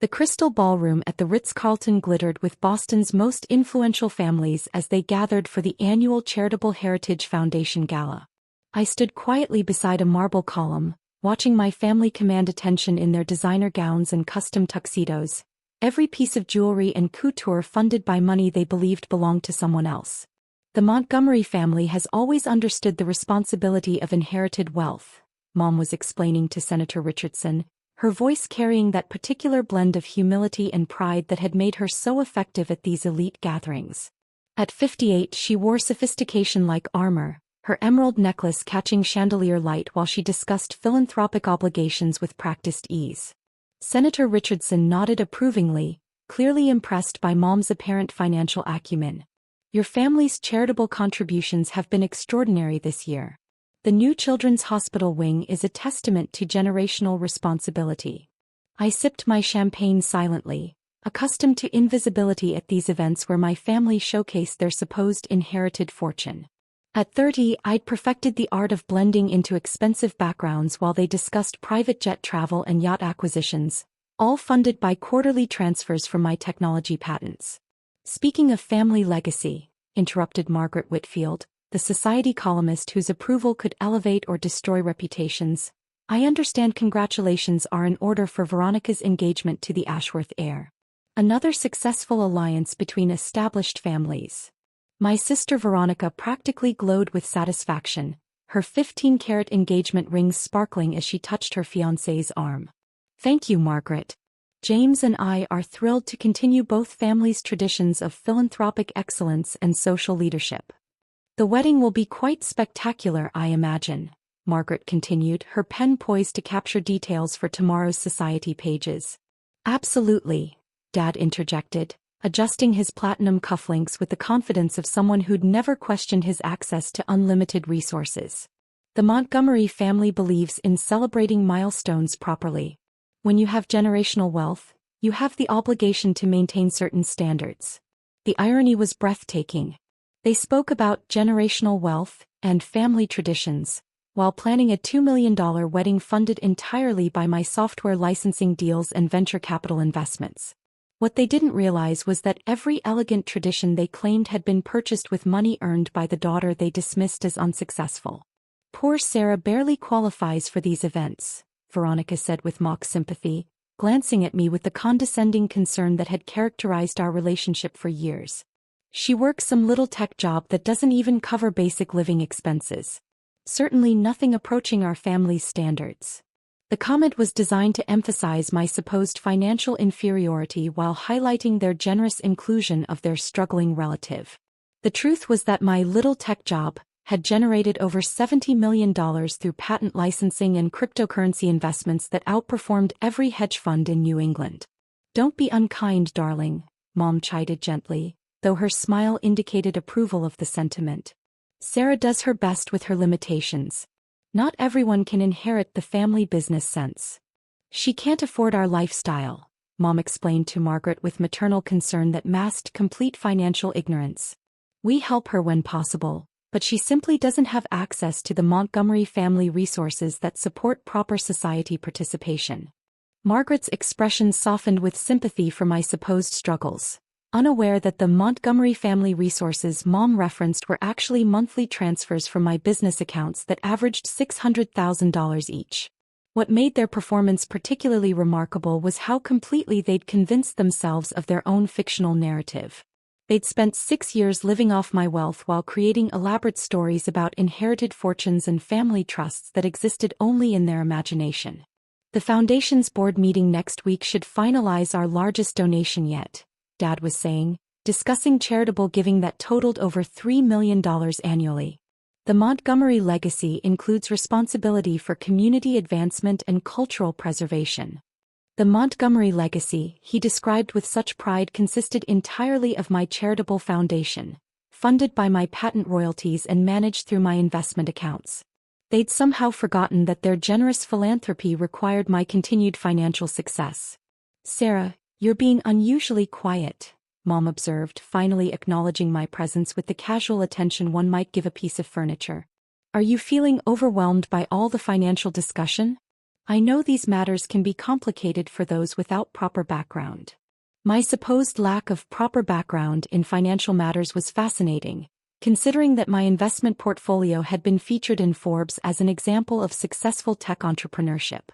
The crystal ballroom at the Ritz-Carlton glittered with Boston's most influential families as they gathered for the annual Charitable Heritage Foundation gala. I stood quietly beside a marble column, watching my family command attention in their designer gowns and custom tuxedos, every piece of jewelry and couture funded by money they believed belonged to someone else. The Montgomery family has always understood the responsibility of inherited wealth, Mom was explaining to Senator Richardson, her voice carrying that particular blend of humility and pride that had made her so effective at these elite gatherings. At 58, she wore sophistication like armor, her emerald necklace catching chandelier light while she discussed philanthropic obligations with practiced ease. Senator Richardson nodded approvingly, clearly impressed by Mom's apparent financial acumen. Your family's charitable contributions have been extraordinary this year. The new Children's Hospital wing is a testament to generational responsibility. I sipped my champagne silently, accustomed to invisibility at these events where my family showcased their supposed inherited fortune. At 30, I'd perfected the art of blending into expensive backgrounds while they discussed private jet travel and yacht acquisitions, all funded by quarterly transfers from my technology patents. Speaking of family legacy, interrupted Margaret Whitfield, the society columnist whose approval could elevate or destroy reputations, I understand congratulations are in order for Veronica's engagement to the Ashworth heir. Another successful alliance between established families. My sister Veronica practically glowed with satisfaction, her 15-carat engagement rings sparkling as she touched her fiancé's arm. Thank you, Margaret. James and I are thrilled to continue both families' traditions of philanthropic excellence and social leadership. The wedding will be quite spectacular, I imagine, Margaret continued, her pen poised to capture details for tomorrow's society pages. Absolutely, Dad interjected, adjusting his platinum cufflinks with the confidence of someone who'd never questioned his access to unlimited resources. The Montgomery family believes in celebrating milestones properly. When you have generational wealth, you have the obligation to maintain certain standards. The irony was breathtaking. They spoke about generational wealth and family traditions, while planning a $2 million wedding funded entirely by my software licensing deals and venture capital investments. What they didn't realize was that every elegant tradition they claimed had been purchased with money earned by the daughter they dismissed as unsuccessful. Poor Sarah barely qualifies for these events, Veronica said with mock sympathy, glancing at me with the condescending concern that had characterized our relationship for years. She works some little tech job that doesn't even cover basic living expenses. Certainly nothing approaching our family's standards. The comment was designed to emphasize my supposed financial inferiority while highlighting their generous inclusion of their struggling relative. The truth was that my little tech job had generated over $70 million through patent licensing and cryptocurrency investments that outperformed every hedge fund in New England. Don't be unkind, darling, Mom chided gently, though her smile indicated approval of the sentiment. Sarah does her best with her limitations. Not everyone can inherit the family business sense. She can't afford our lifestyle, Mom explained to Margaret with maternal concern that masked complete financial ignorance. We help her when possible, but she simply doesn't have access to the Montgomery family resources that support proper society participation. Margaret's expression softened with sympathy for my supposed struggles, unaware that the Montgomery family resources Mom referenced were actually monthly transfers from my business accounts that averaged $600,000 each. What made their performance particularly remarkable was how completely they'd convinced themselves of their own fictional narrative. They'd spent 6 years living off my wealth while creating elaborate stories about inherited fortunes and family trusts that existed only in their imagination. The foundation's board meeting next week should finalize our largest donation yet, Dad was saying, discussing charitable giving that totaled over $3 million annually. The Montgomery legacy includes responsibility for community advancement and cultural preservation. The Montgomery legacy, he described with such pride, consisted entirely of my charitable foundation, funded by my patent royalties and managed through my investment accounts. They'd somehow forgotten that their generous philanthropy required my continued financial success. Sarah, you're being unusually quiet, Mom observed, finally acknowledging my presence with the casual attention one might give a piece of furniture. Are you feeling overwhelmed by all the financial discussion? I know these matters can be complicated for those without proper background. My supposed lack of proper background in financial matters was fascinating, considering that my investment portfolio had been featured in Forbes as an example of successful tech entrepreneurship.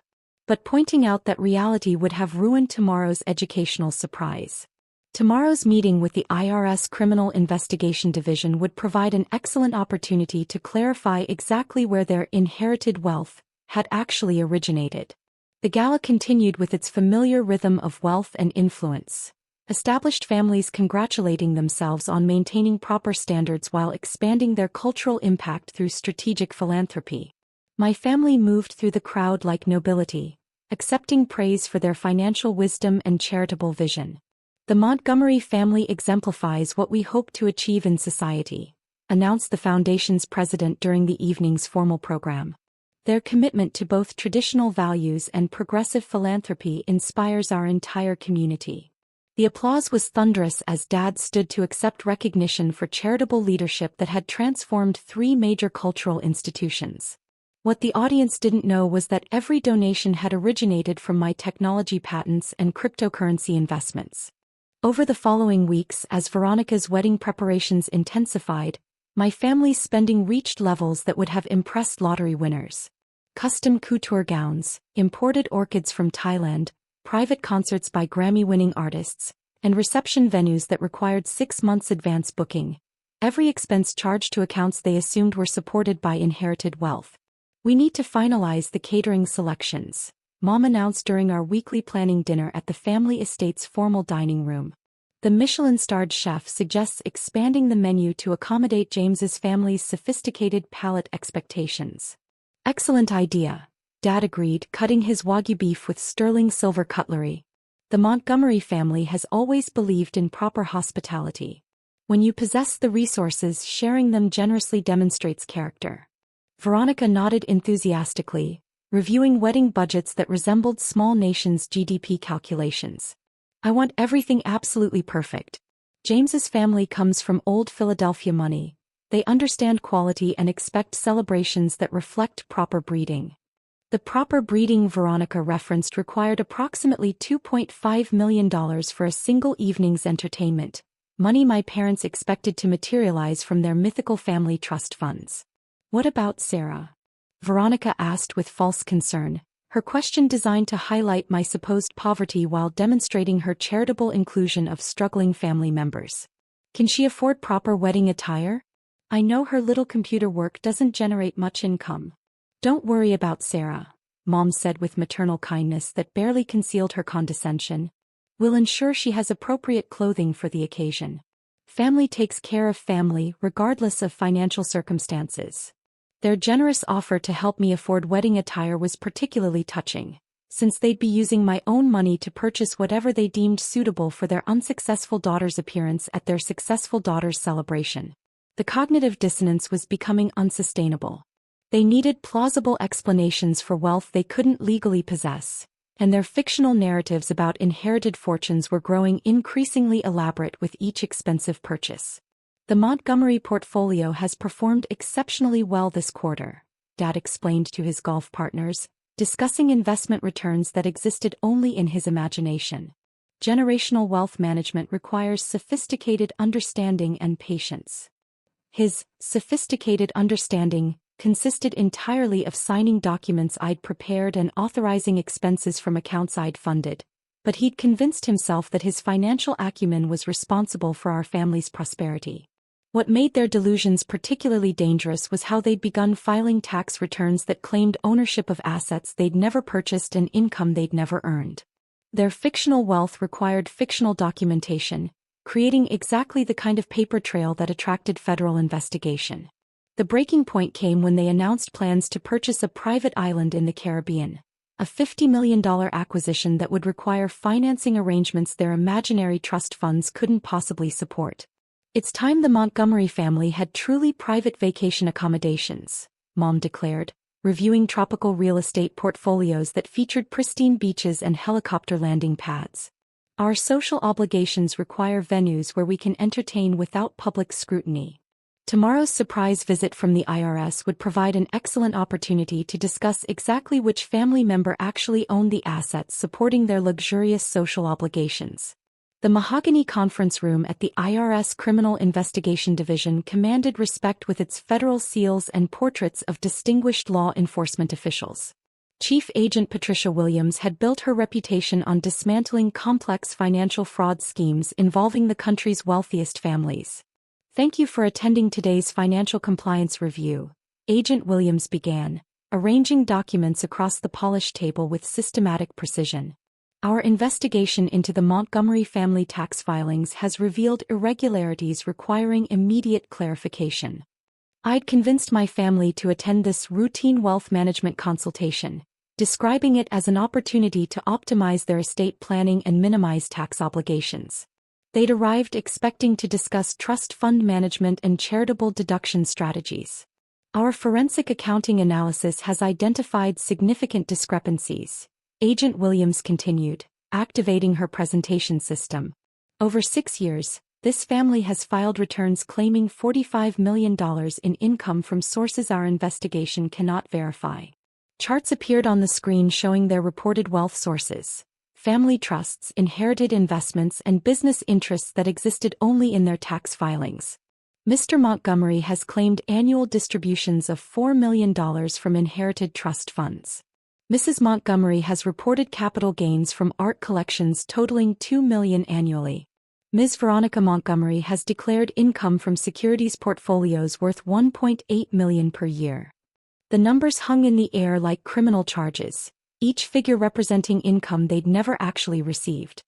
But pointing out that reality would have ruined tomorrow's educational surprise. Tomorrow's meeting with the IRS Criminal Investigation Division would provide an excellent opportunity to clarify exactly where their inherited wealth had actually originated. The gala continued with its familiar rhythm of wealth and influence. Established families congratulating themselves on maintaining proper standards while expanding their cultural impact through strategic philanthropy. My family moved through the crowd like nobility, accepting praise for their financial wisdom and charitable vision. The Montgomery family exemplifies what we hope to achieve in society, announced the foundation's president during the evening's formal program. Their commitment to both traditional values and progressive philanthropy inspires our entire community. The applause was thunderous as Dad stood to accept recognition for charitable leadership that had transformed 3 major cultural institutions. What the audience didn't know was that every donation had originated from my technology patents and cryptocurrency investments. Over the following weeks, as Veronica's wedding preparations intensified, my family's spending reached levels that would have impressed lottery winners. Custom couture gowns, imported orchids from Thailand, private concerts by Grammy-winning artists, and reception venues that required 6 months advance booking. Every expense charged to accounts they assumed were supported by inherited wealth. We need to finalize the catering selections, Mom announced during our weekly planning dinner at the family estate's formal dining room. The Michelin-starred chef suggests expanding the menu to accommodate James's family's sophisticated palate expectations. Excellent idea, Dad agreed, cutting his Wagyu beef with sterling silver cutlery. The Montgomery family has always believed in proper hospitality. When you possess the resources, sharing them generously demonstrates character. Veronica nodded enthusiastically, reviewing wedding budgets that resembled small nations' GDP calculations. I want everything absolutely perfect. James's family comes from old Philadelphia money. They understand quality and expect celebrations that reflect proper breeding. The proper breeding Veronica referenced required approximately $2.5 million for a single evening's entertainment, money my parents expected to materialize from their mythical family trust funds. What about Sarah? Veronica asked with false concern, her question designed to highlight my supposed poverty while demonstrating her charitable inclusion of struggling family members. Can she afford proper wedding attire? I know her little computer work doesn't generate much income. Don't worry about Sarah, Mom said with maternal kindness that barely concealed her condescension. We'll ensure she has appropriate clothing for the occasion. Family takes care of family regardless of financial circumstances. Their generous offer to help me afford wedding attire was particularly touching, since they'd be using my own money to purchase whatever they deemed suitable for their unsuccessful daughter's appearance at their successful daughter's celebration. The cognitive dissonance was becoming unsustainable. They needed plausible explanations for wealth they couldn't legally possess, and their fictional narratives about inherited fortunes were growing increasingly elaborate with each expensive purchase. The Montgomery portfolio has performed exceptionally well this quarter, Dad explained to his golf partners, discussing investment returns that existed only in his imagination. Generational wealth management requires sophisticated understanding and patience. His sophisticated understanding consisted entirely of signing documents I'd prepared and authorizing expenses from accounts I'd funded, but he'd convinced himself that his financial acumen was responsible for our family's prosperity. What made their delusions particularly dangerous was how they'd begun filing tax returns that claimed ownership of assets they'd never purchased and income they'd never earned. Their fictional wealth required fictional documentation, creating exactly the kind of paper trail that attracted federal investigation. The breaking point came when they announced plans to purchase a private island in the Caribbean, a $50 million acquisition that would require financing arrangements their imaginary trust funds couldn't possibly support. It's time the Montgomery family had truly private vacation accommodations, Mom declared, reviewing tropical real estate portfolios that featured pristine beaches and helicopter landing pads. Our social obligations require venues where we can entertain without public scrutiny. Tomorrow's surprise visit from the IRS would provide an excellent opportunity to discuss exactly which family member actually owned the assets supporting their luxurious social obligations. The mahogany conference room at the IRS Criminal Investigation Division commanded respect with its federal seals and portraits of distinguished law enforcement officials. Chief Agent Patricia Williams had built her reputation on dismantling complex financial fraud schemes involving the country's wealthiest families. "Thank you for attending today's financial compliance review," Agent Williams began, arranging documents across the polished table with systematic precision. "Our investigation into the Montgomery family tax filings has revealed irregularities requiring immediate clarification. I'd convinced my family to attend this routine wealth management consultation, describing it as an opportunity to optimize their estate planning and minimize tax obligations. They'd arrived expecting to discuss trust fund management and charitable deduction strategies. Our forensic accounting analysis has identified significant discrepancies," Agent Williams continued, activating her presentation system. "Over 6 years, this family has filed returns claiming $45 million in income from sources our investigation cannot verify." Charts appeared on the screen showing their reported wealth sources: family trusts, inherited investments, and business interests that existed only in their tax filings. Mr. Montgomery has claimed annual distributions of $4 million from inherited trust funds. Mrs. Montgomery has reported capital gains from art collections totaling $2 million annually. Ms. Veronica Montgomery has declared income from securities portfolios worth $1.8 million per year. The numbers hung in the air like criminal charges, each figure representing income they'd never actually received.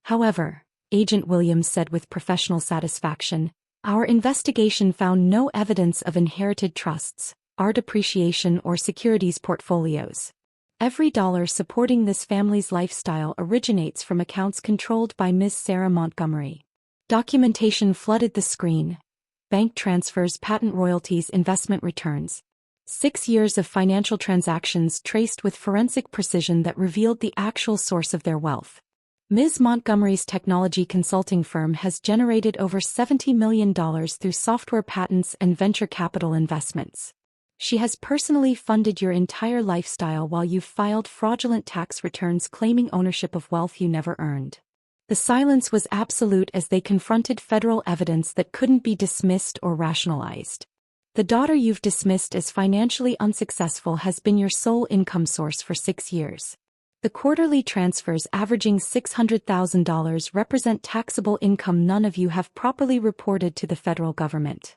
"However," Agent Williams said with professional satisfaction, "our investigation found no evidence of inherited trusts, art appreciation, or securities portfolios. Every dollar supporting this family's lifestyle originates from accounts controlled by Ms. Sarah Montgomery." Documentation flooded the screen: bank transfers, patent royalties, investment returns. 6 years of financial transactions traced with forensic precision that revealed the actual source of their wealth. Ms. Montgomery's technology consulting firm has generated over $70 million through software patents and venture capital investments. She has personally funded your entire lifestyle while you've filed fraudulent tax returns claiming ownership of wealth you never earned. The silence was absolute as they confronted federal evidence that couldn't be dismissed or rationalized. "The daughter you've dismissed as financially unsuccessful has been your sole income source for 6 years. The quarterly transfers averaging $600,000 represent taxable income none of you have properly reported to the federal government."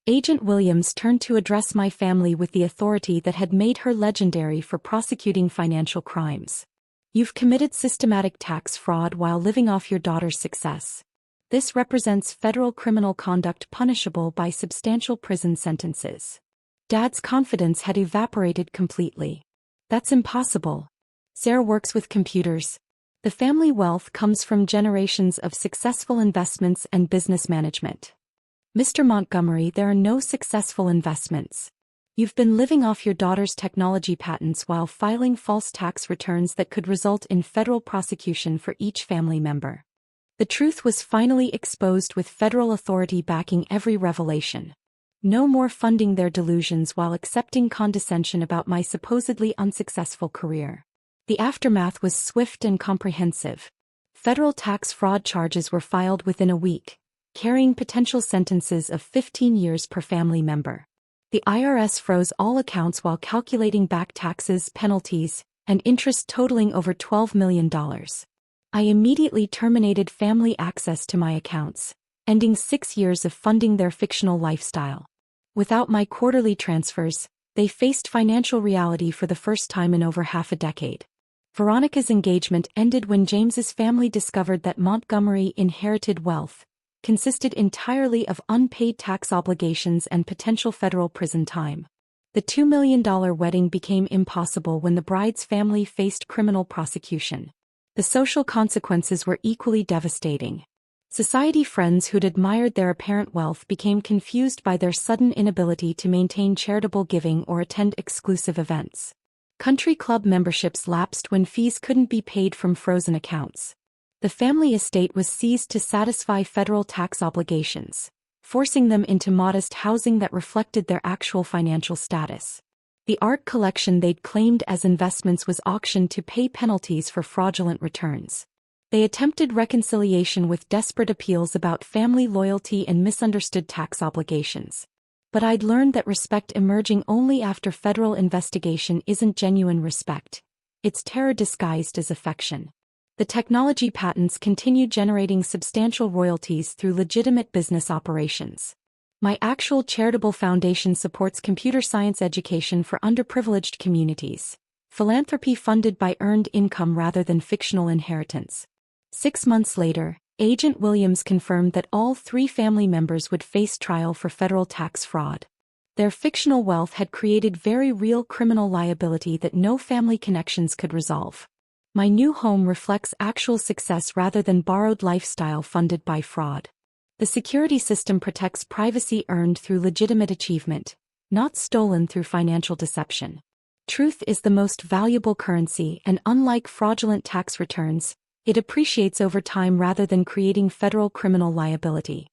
Agent Williams turned to address my family with the authority that had made her legendary for prosecuting financial crimes. "You've committed systematic tax fraud while living off your daughter's success. This represents federal criminal conduct punishable by substantial prison sentences." Dad's confidence had evaporated completely. "That's impossible. Sarah works with computers. The family wealth comes from generations of successful investments and business management." "Mr. Montgomery, there are no successful investments. You've been living off your daughter's technology patents while filing false tax returns that could result in federal prosecution for each family member." The truth was finally exposed with federal authority backing every revelation. No more funding their delusions while accepting condescension about my supposedly unsuccessful career. The aftermath was swift and comprehensive. Federal tax fraud charges were filed within a week, carrying potential sentences of 15 years per family member. The IRS froze all accounts while calculating back taxes, penalties, and interest totaling over $12 million. I immediately terminated family access to my accounts, ending 6 years of funding their fictional lifestyle. Without my quarterly transfers, they faced financial reality for the first time in over half a decade. Veronica's engagement ended when James's family discovered that Montgomery inherited wealth consisted entirely of unpaid tax obligations and potential federal prison time. The $2 million wedding became impossible when the bride's family faced criminal prosecution. The social consequences were equally devastating. Society friends who'd admired their apparent wealth became confused by their sudden inability to maintain charitable giving or attend exclusive events. Country club memberships lapsed when fees couldn't be paid from frozen accounts. The family estate was seized to satisfy federal tax obligations. forcing them into modest housing that reflected their actual financial status. The art collection they'd claimed as investments was auctioned to pay penalties for fraudulent returns. They attempted reconciliation with desperate appeals about family loyalty and misunderstood tax obligations. But I'd learned that respect emerging only after federal investigation isn't genuine respect. It's terror disguised as affection. The technology patents continue generating substantial royalties through legitimate business operations. My actual charitable foundation supports computer science education for underprivileged communities. Philanthropy funded by earned income rather than fictional inheritance. 6 months later, Agent Williams confirmed that all 3 family members would face trial for federal tax fraud. Their fictional wealth had created very real criminal liability that no family connections could resolve. My new home reflects actual success rather than borrowed lifestyle funded by fraud. The security system protects privacy earned through legitimate achievement, not stolen through financial deception. Truth is the most valuable currency, and unlike fraudulent tax returns, it appreciates over time rather than creating federal criminal liability.